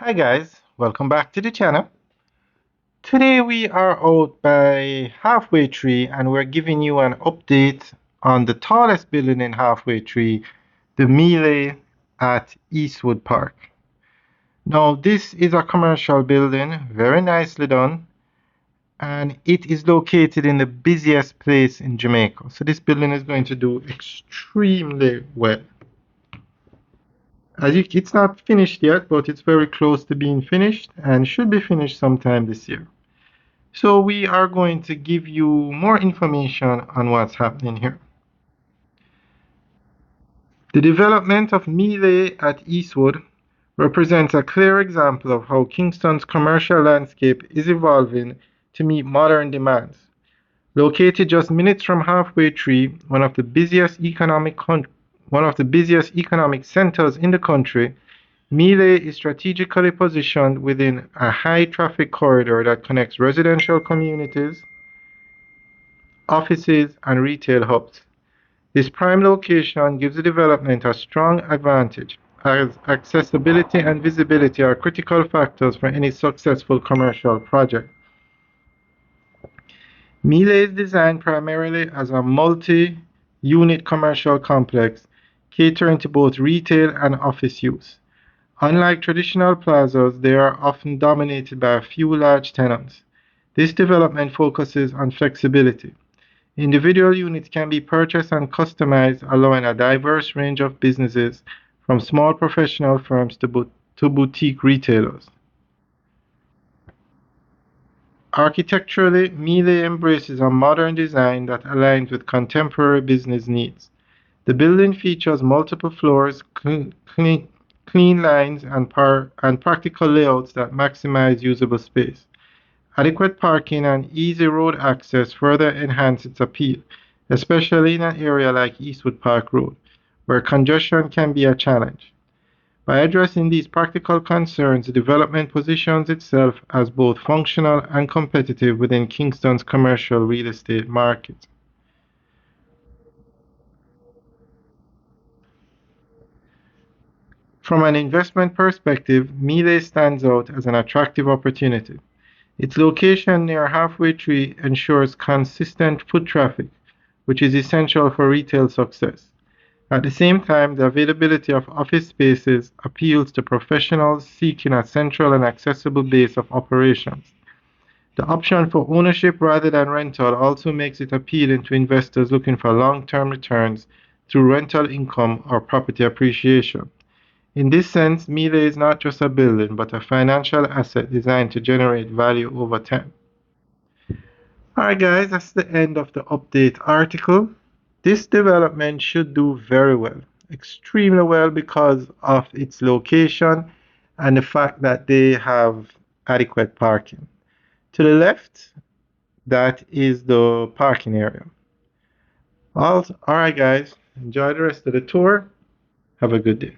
Hi guys, welcome back to the channel. Today we are out by Halfway Tree and we're giving you an update on the tallest building in Halfway Tree, the Milae at Eastwood Park. Now this is a commercial building, very nicely done, and it is located in the busiest place in Jamaica. So this building is going to do extremely well. It's not finished yet, but it's very close to being finished and should be finished sometime this year. So we are going to give you more information on what's happening here. The development of Milae at Eastwood represents a clear example of how Kingston's commercial landscape is evolving to meet modern demands. Located just minutes from Halfway Tree, one of the busiest economic centers in the country, Milae is strategically positioned within a high-traffic corridor that connects residential communities, offices, and retail hubs. This prime location gives the development a strong advantage, as accessibility and visibility are critical factors for any successful commercial project. Milae is designed primarily as a multi-unit commercial complex catering to both retail and office use. Unlike traditional plazas, they are often dominated by a few large tenants. This development focuses on flexibility. Individual units can be purchased and customized, allowing a diverse range of businesses, from small professional firms to boutique retailers. Architecturally, Miele embraces a modern design that aligns with contemporary business needs. The building features multiple floors, clean lines, and practical layouts that maximize usable space. Adequate parking and easy road access further enhance its appeal, especially in an area like Eastwood Park Road, where congestion can be a challenge. By addressing these practical concerns, the development positions itself as both functional and competitive within Kingston's commercial real estate market. From an investment perspective, Miele stands out as an attractive opportunity. Its location near Halfway Tree ensures consistent foot traffic, which is essential for retail success. At the same time, the availability of office spaces appeals to professionals seeking a central and accessible base of operations. The option for ownership rather than rental also makes it appealing to investors looking for long-term returns through rental income or property appreciation. In this sense, Miele is not just a building, but a financial asset designed to generate value over time. Alright guys, that's the end of the update article. This development should do very well, extremely well, because of its location and the fact that they have adequate parking. To the left, that is the parking area. Alright guys, enjoy the rest of the tour. Have a good day.